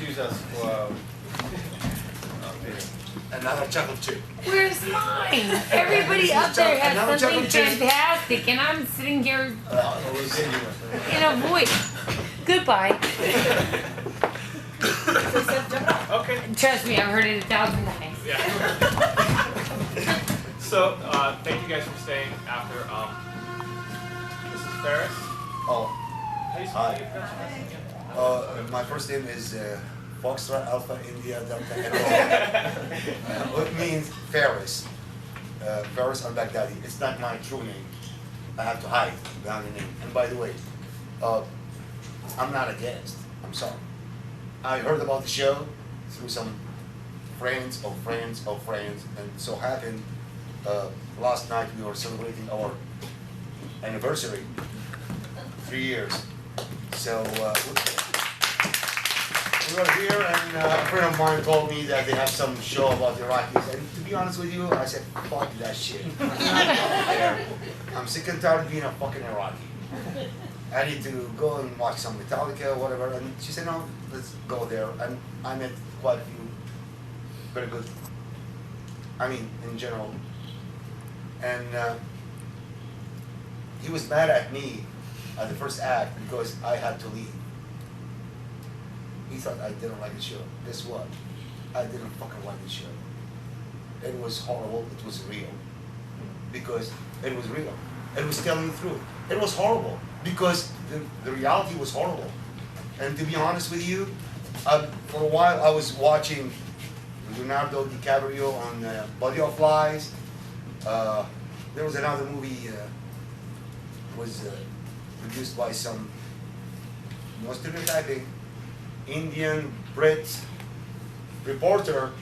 excuse us for Another chocolate chip. Where's mine? Everybody up there has something fantastic, and I'm sitting here in a void. Goodbye. Okay. Trust me, I've heard it 1,000 times. Yeah. So, thank you guys for staying after. This is Ferris. Oh, How do you Hi. spell your first name? my first name is Foxtrot Alpha India Delta Echo. It means Ferris. Ferris al-Baghdadi. It's not my true name. I have to hide behind the name. And by the way, I'm not a guest. I'm sorry. I heard about the show through some friends of friends of friends, and so happened last night we were celebrating our anniversary, 3 years. So we were here, and a friend of mine told me that they have some show about Iraqis, and to be honest with you, I said, fuck that shit. I'm not going there. I'm sick and tired of being a fucking Iraqi. I need to go and watch some Metallica or whatever, and she said, no, let's go there. And I met quite a few very good, I mean, in general. And he was mad at me at the first act because I had to leave. He thought I didn't like the show. Guess what? I didn't fucking like the show. It was horrible. It was real. Because it was real. It was telling the truth. It was horrible because the reality was horrible. And to be honest with you, for a while I was watching Leonardo DiCaprio on Body of Lies. There was another movie was produced by some, no stereotyping, Indian Brit reporter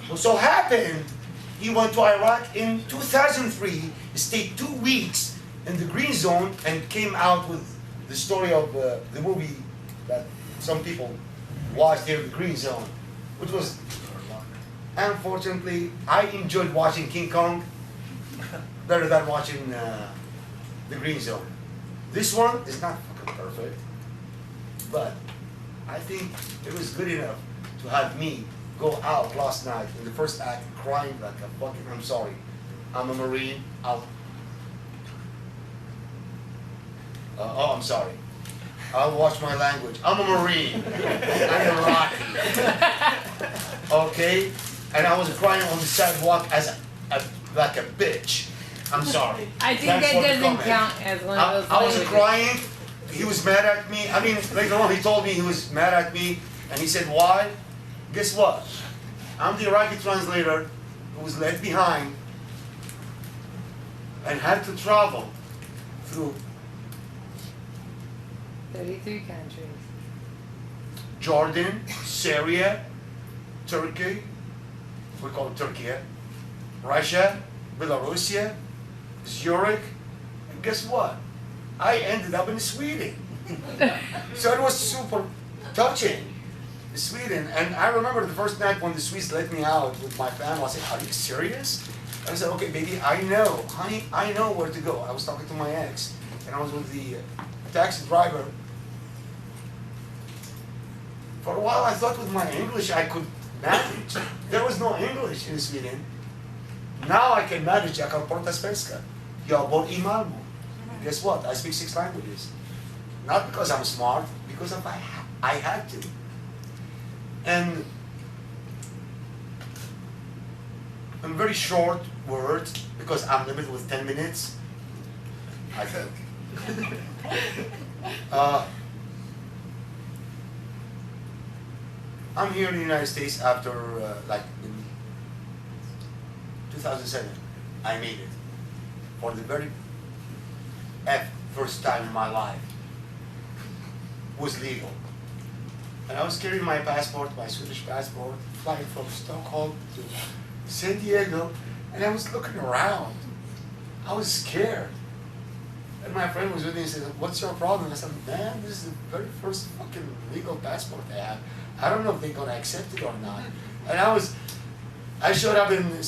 who so happened he went to Iraq in 2003, stayed 2 weeks in the green zone, and came out with the story of the movie that some people watched here, The Green Zone, which was, unfortunately, I enjoyed watching King Kong better than watching The Green Zone. This one is not fucking perfect, but I think it was good enough to have me go out last night in the first act crying like a fucking, I'm sorry, I'm a Marine, I'm sorry. I'll watch my language. I'm a Marine. I'm Iraqi. Okay? And I was crying on the sidewalk as like a bitch. I'm sorry. I think That's that what the doesn't comment. count as one of those I was languages. crying. He was mad at me. I mean, later on he told me he was mad at me. And he said, why? Guess what? I'm the Iraqi translator who was left behind and had to travel through 33 countries. Jordan, Syria, Turkey, we call it Turkey, Russia, Belarusia, Zurich, and guess what? I ended up in Sweden. So it was super touching, Sweden. And I remember the first night when the Swedes let me out with my family, I said, are you serious? I said, okay, baby, I know, honey, I know where to go. I was talking to my ex, and I was with the taxi driver. For a while, I thought with my English I could manage. There was no English in Sweden. Now I can manage. Jag kan prata svenska. Jag bor i Malmö. Guess what? I speak 6 languages. Not because I'm smart, because I had to. And in very short words, because I'm limited with 10 minutes, I think. I'm here in the United States after, like, in 2007, I made it. For the very first time in my life. Was legal. And I was carrying my passport, my Swedish passport, flying from Stockholm to San Diego, and I was looking around. I was scared. And my friend was with me and said, what's your problem? I said, man, this is the very first fucking legal passport I have. I don't know if they're gonna accept it or not. And I showed up in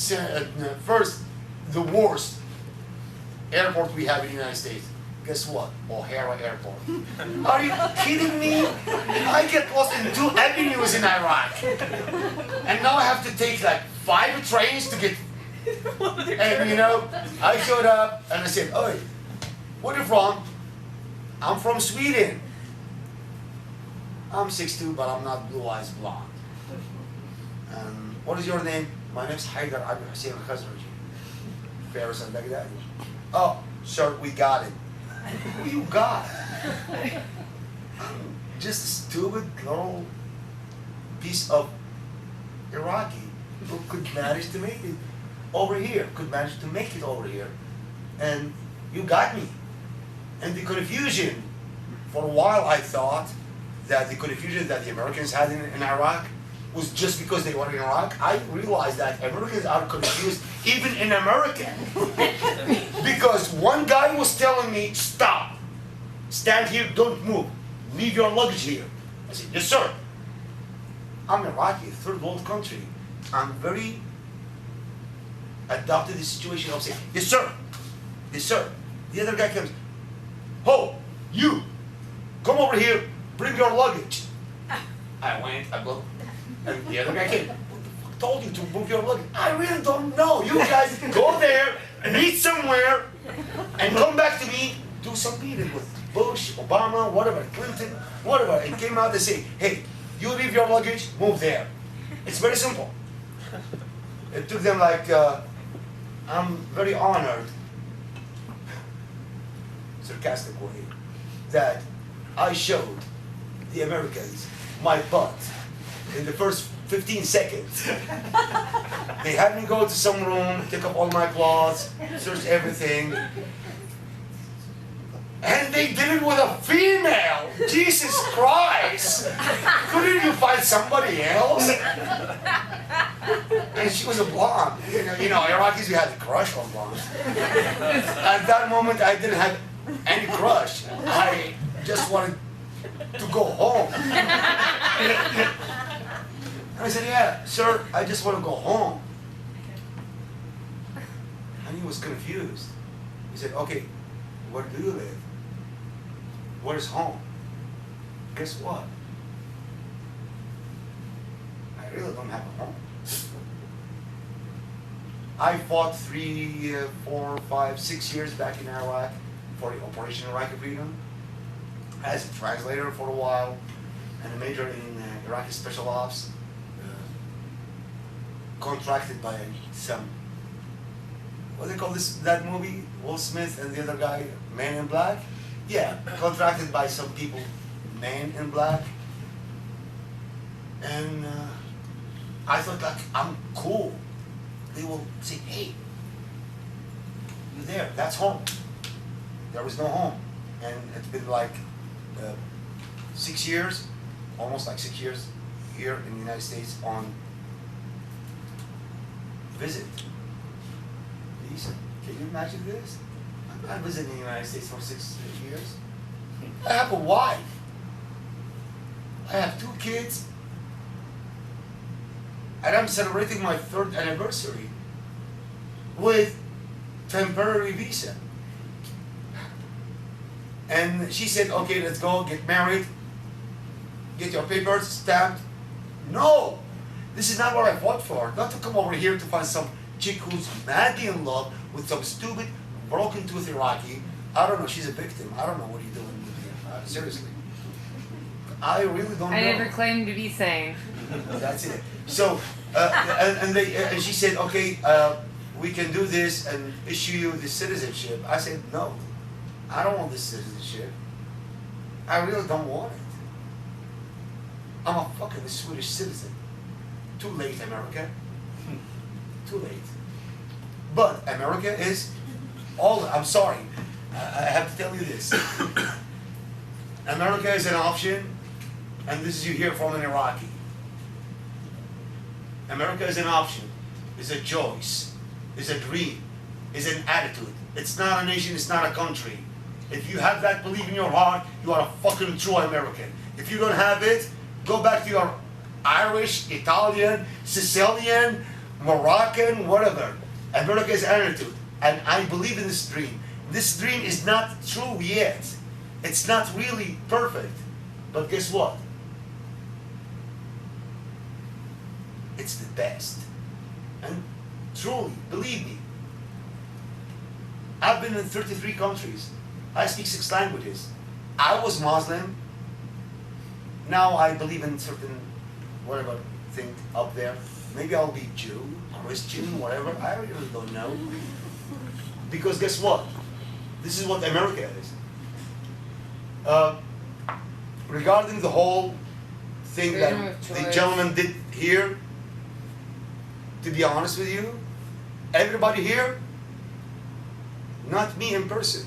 first, the worst airport we have in the United States. Guess what? O'Hara Airport. Are you kidding me? I get lost in 2 avenues in Iraq. And now I have to take like 5 trains to get... And you know, I showed up and I said, "Oi, where are you from?" "I'm from Sweden." "I'm 6'2", but I'm not blue eyes blonde. "What is your name?" "My name's Haidar Abu Hussein al-Khazraji." Faris and Baghdadi. "Oh, sir, we got it." Who you got? I'm just a stupid little piece of Iraqi who could manage to make it over here, and you got me. And the confusion, for a while I thought that the confusion that the Americans had in Iraq was just because they were in Iraq. I realized that Americans are confused even in America. Because one guy was telling me, "Stop, stand here, don't move, leave your luggage here." I said, "Yes, sir." I'm Iraqi, third world country. I'm very adapted to the situation. I'll say, "Yes, sir, yes, sir." The other guy comes, "Ho, you, come over here, bring your luggage." I went, I looked, and the other guy came. "What the fuck told you to move your luggage?" "I really don't know. You guys go there, meet somewhere, and come back to me, do some meeting with Bush, Obama, whatever, Clinton, whatever." And came out and say, "Hey, you leave your luggage, move there." It's very simple. It took them like, I'm very honored, sarcastic way, that I showed the Americans my butt in the first 15 seconds. They had me go to some room, take up all my clothes, search everything. And they did it with a female! Jesus Christ! Couldn't you find somebody else? And she was a blonde. You know, Iraqis, we had a crush on blondes. At that moment, I didn't have any crush. I just wanted to go home. And I said, "Yeah, sir, I just want to go home." And he was confused. He said, "Okay, where do you live? Where's home?" Guess what? I really don't have a home. I fought 3, 4, 5, 6 years back in Iraq for the Operation Iraqi Freedom as a translator for a while and a major in Iraqi Special Ops, contracted by some, what do they call that movie? Will Smith and the other guy, Man in Black? Yeah, contracted by some people, Man in Black. And I thought, like, I'm cool. They will say, "Hey, you're there, that's home." There was no home. And it's been like 6 years, almost like 6 years here in the United States on visit. Lisa, can you imagine this? I visited in the United States for 6 years. I have a wife. I have 2 kids. And I'm celebrating my 3rd anniversary with temporary visa. And she said, "Okay, let's go, get married, get your papers stamped." No! This is not what I fought for. Not to come over here to find some chick who's madly in love with some stupid, broken tooth Iraqi. I don't know, she's a victim. I don't know what you're doing with me. Seriously. I really don't know. I never claimed to be sane. That's it. So, and she said, "Okay, we can do this and issue you the citizenship." I said, "No, I don't want this citizenship. I really don't want it. I'm a fucking Swedish citizen." Too late, America. Too late. But America is all, I'm sorry, I have to tell you this. America is an option, and this is you hear from an Iraqi. America is an option, is a choice, is a dream, is an attitude. It's not a nation, it's not a country. If you have that belief in your heart, you are a fucking true American. If you don't have it, go back to your Irish, Italian, Sicilian, Moroccan, whatever. America is an attitude, and I believe in this dream. This dream is not true yet. It's not really perfect. But guess what? It's the best. And truly, believe me, I've been in 33 countries. I speak 6 languages. I was Muslim. Now I believe in certain, whatever thing up there. Maybe I'll be Jew, Christian, whatever. I really don't know. Because guess what? This is what America is. Regarding the whole thing that the gentleman did here, to be honest with you, everybody here, not me in person,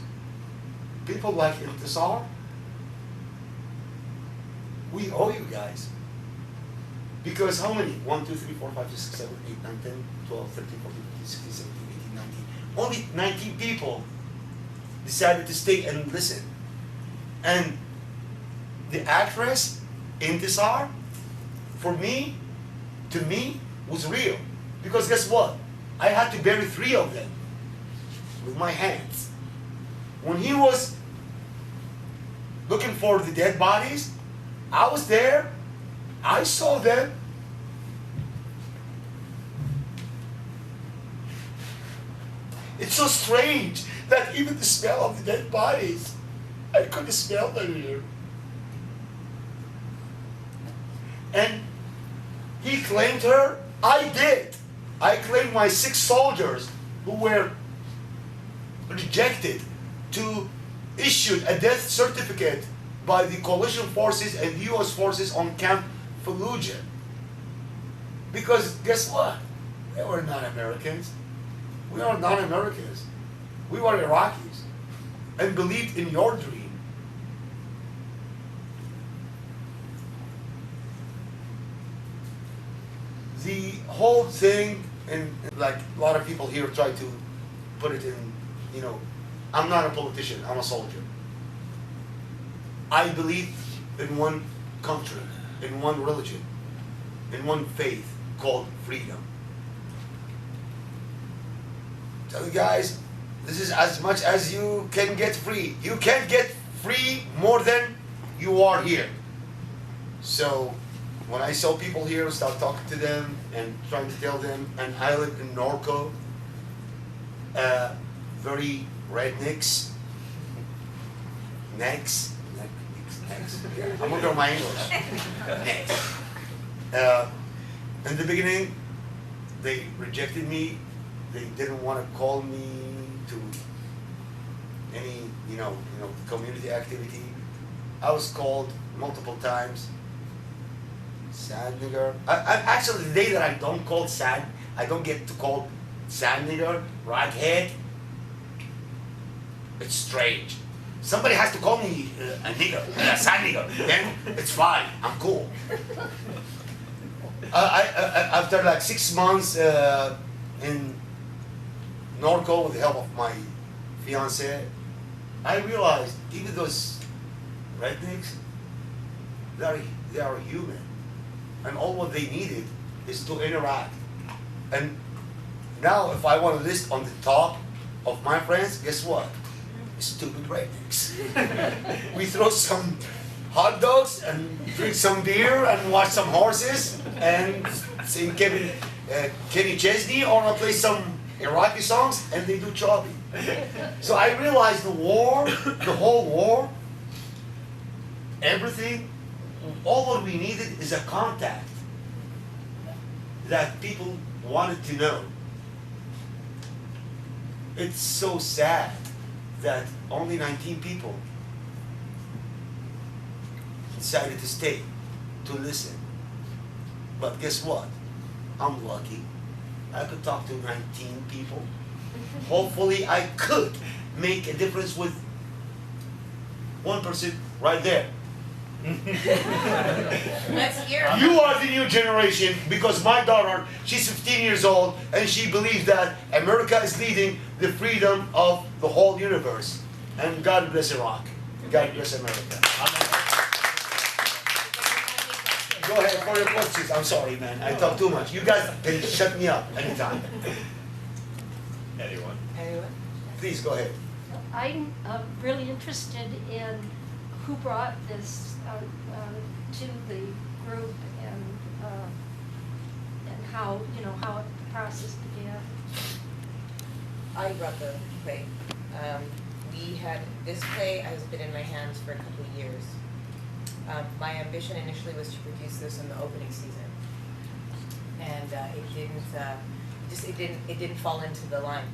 people like Intisar, we owe you guys. Because how many? 1, 2, 3, 4, 5, 6, 7, 8, 9, 10, 12, 13, 14, 15, 16, 17, 18, 19. Only 19 people decided to stay and listen. And the actress, Intisar, for me, to me, was real. Because guess what? I had to bury 3 of them with my hands. When he was looking for the dead bodies, I was there. I saw them. It's so strange that even the smell of the dead bodies, I couldn't smell them here. And he claimed her. I did. I claimed my 6 soldiers who were rejected to issue a death certificate by the coalition forces and US forces on Camp Fallujah. Because guess what? They were not Americans. We are not Americans. We were Iraqis and believed in your dream. The whole thing, and like a lot of people here try to put it in, you know, I'm not a politician, I'm a soldier. I believe in one country, in one religion, in one faith called freedom. Tell you guys, this is as much as you can get free. You can't get free more than you are here. So when I saw people here, start talking to them and trying to tell them, and I live in Norco, very rednecks, necks. Yeah, I'm working on my English. Next. In the beginning, they rejected me. They didn't want to call me to any, community activity. I was called multiple times. Sad nigger. Actually, the day that I don't call sad, I don't get to call sad nigger, raghead. It's strange. Somebody has to call me a nigger, a sad nigger. Then it's fine. I'm cool. After like 6 months in Norco with the help of my fiance, I realized even those rednecks, they are human, and all what they needed is to interact. And now, if I want to list on the top of my friends, guess what? Stupid rednecks. We throw some hot dogs and drink some beer and watch some horses and sing Kenny Chesney, or I'll play some Iraqi songs and they do choppy. So I realized the war, the whole war, everything, all what we needed is a contact that people wanted to know. It's so sad that only 19 people decided to stay, to listen. But guess what? I'm lucky. I could talk to 19 people. Hopefully I could make a difference with one person right there. Let's hear it. You are the new generation, because my daughter, she's 15 years old, and she believes that America is leading the freedom of the whole universe. And God bless Iraq. God bless America. Amen. Go ahead for your questions. I'm sorry, man. I talk too much. You guys can shut me up anytime. Anyone? Anyone? Please go ahead. I'm really interested in who brought this to the group and how, you know, how the process began. I brought the play. We had, this play has been in my hands for a couple of years. My ambition initially was to produce this in the opening season. And it didn't fall into the line.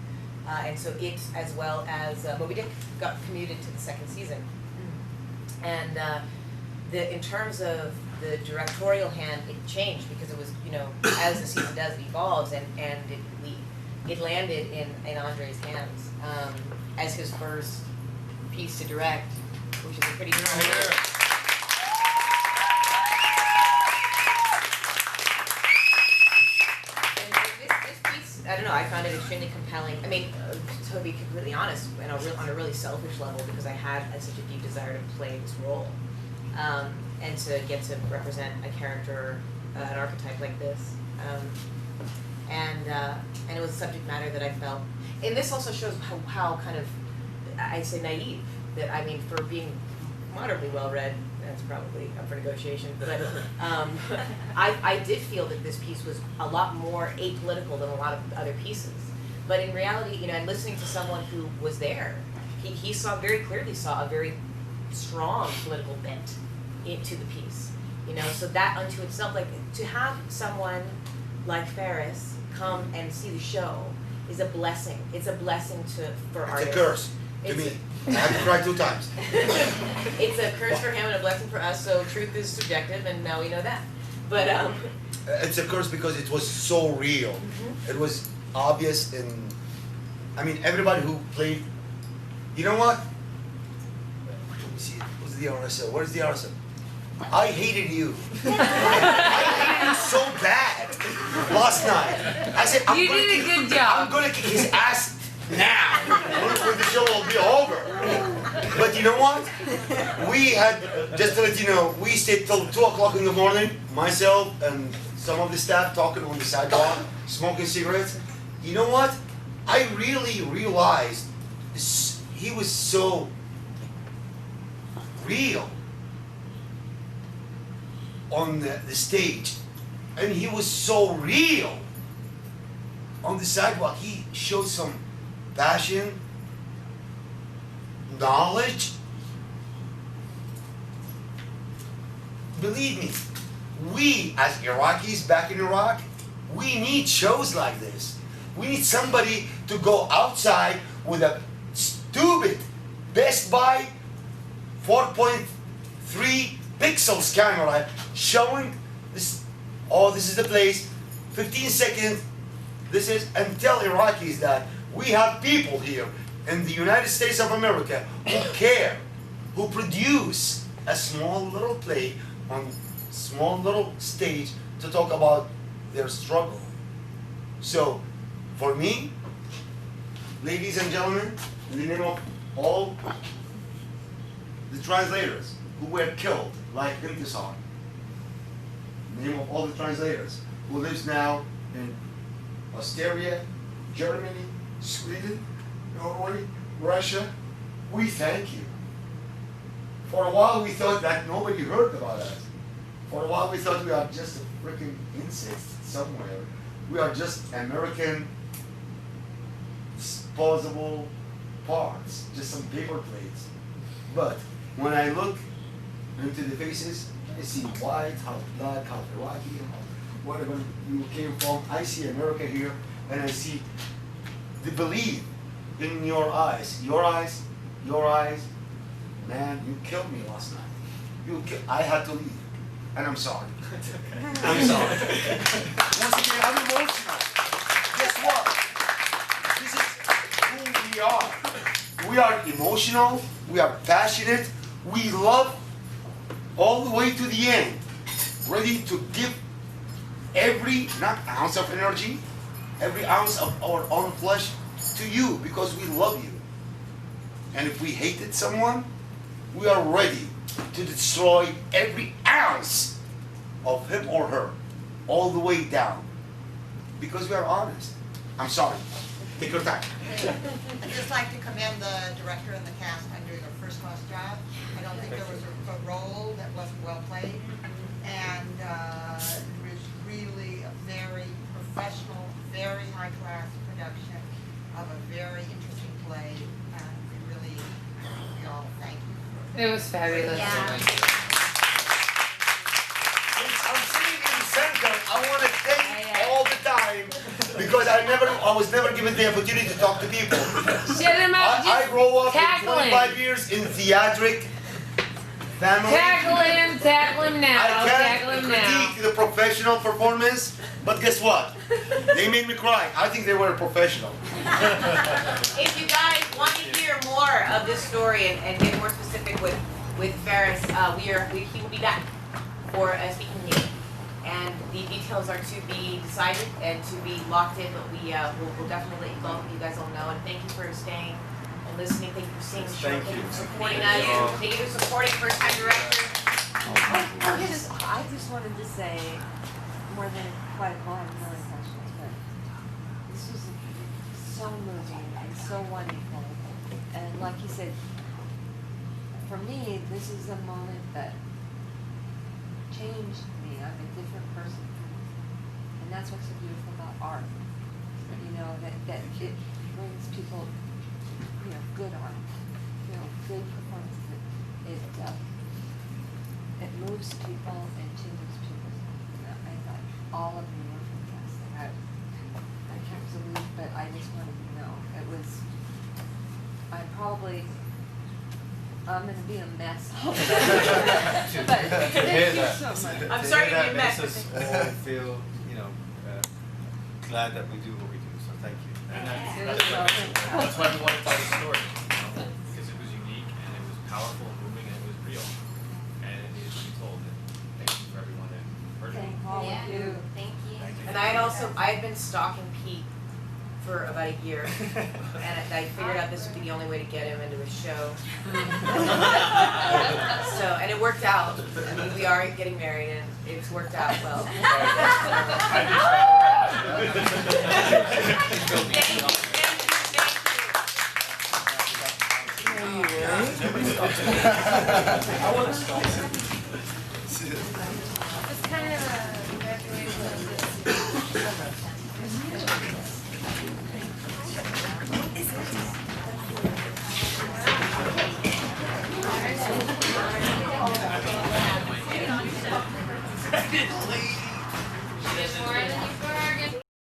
And so it, as well as, but we got commuted to the second season. And in terms of the directorial hand, it changed because it was, you know, as the season does, it evolves, and it landed in Andre's hands as his first piece to direct, which is a pretty I don't know, I found it extremely compelling. I mean, to be completely honest, on a really selfish level, because I had such a deep desire to play this role, and to get to represent a character, an archetype like this, and it was a subject matter that I felt, and this also shows how kind of, I'd say, naive, that, I mean, for being moderately well-read, that's probably up for negotiation, but I did feel that this piece was a lot more apolitical than a lot of other pieces. But in reality, you know, and listening to someone who was there, he very clearly saw a very strong political bent into the piece. You know, so that unto itself, like, to have someone like Ferris come and see the show is a blessing. It's a blessing for artists. It's a curse to me. I had to cry 2 times. It's a curse for him and a blessing for us, so truth is subjective, and now we know that. But it's a curse because it was so real. It was obvious, and I mean, everybody who played, you know what? Let me see, what's the RSL? Where's the RSL? I hated you. I hated you so bad last night. I said, You did a good job. I'm gonna kick his ass now when the show will be over. But you know what? We had, just to let you know, we stayed till 2 o'clock in the morning, myself and some of the staff talking on the sidewalk, smoking cigarettes. You know what? I really realized he was so real on the stage, and he was so real on the sidewalk. He showed some passion, knowledge. Believe me, we as Iraqis back in Iraq, we need shows like this. We need somebody to go outside with a stupid Best Buy 4.3 pixels camera showing this, oh, this is the place, 15 seconds, this is, and tell Iraqis that we have people here in the United States of America who care, who produce a small little play on small little stage to talk about their struggle. So, for me, ladies and gentlemen, in the name of all the translators who were killed, like Intisar, in the name of all the translators who lives now in Austria, Germany, Sweden, Norway, Russia, we thank you. For a while we thought that nobody heard about us. For a while we thought we are just a freaking insect somewhere. We are just American disposable parts, just some paper plates. But when I look into the faces, I see white, half black, half Iraqi, whatever you came from. I see America here, and I see the belief in your eyes. Your eyes, your eyes. Man, you killed me last night. I had to leave, and I'm sorry. I'm sorry. Once again, I'm emotional. Guess what? This is who we are. We are emotional. We are passionate. We love all the way to the end. Ready to give every, not ounce of energy, every ounce of our own flesh to you because we love you. And if we hated someone, we are ready to destroy every ounce of him or her, all the way down. Because we are honest. I'm sorry. Take your time. I'd just like to commend the director and the cast on doing a first-class job. I don't think there was a role that wasn't well played, and it was really a very professional, very high-class production of a very interesting play, and we all thank you for it. It was fabulous. Yeah. Since I'm sitting in the center, I want to thank all the time because I was never given the opportunity to talk to people. Shut him up. I grew up in tackle him. 25 years in theatric family. Tackle him now. I Tackle can't him now. critique the professional performance, but guess what? They made me cry. I think they were professional. If you guys want to hear more of this story and get more specific with Ferris, he will be back for a speaking engagement. And the details are to be decided and to be locked in, but we'll definitely let you guys all know. And thank you for staying and listening. Thank you for seeing the show. Thank you for supporting us. Thank you for supporting first-time director. I just wanted to say, more than quite a lot of million questions, but this was so moving and so wonderful. And like you said, for me, this is a moment that changed me. I'm a different person. And that's what's so beautiful about art. You know, that it brings people, good art, good performances. It moves people and changes people. I thought all of you were fantastic. I can't believe, but I just wanted to know. It was, I'm gonna be a mess. But thank you so much. I'm sorry to be a mess. That makes us all feel, glad that we do what we do, so thank you. And that's why we wanted to tell the story, because it was unique and it was powerful, moving, and it was real, and it needed to be told. And thank you for everyone that heard it. Thank all of you. Thank you. And I had been stalking Pete for about a year, and I figured out this would be the only way to get him into a show. And it worked out. I mean, we are getting married, and it's worked out well. It's kind of a graduation of this.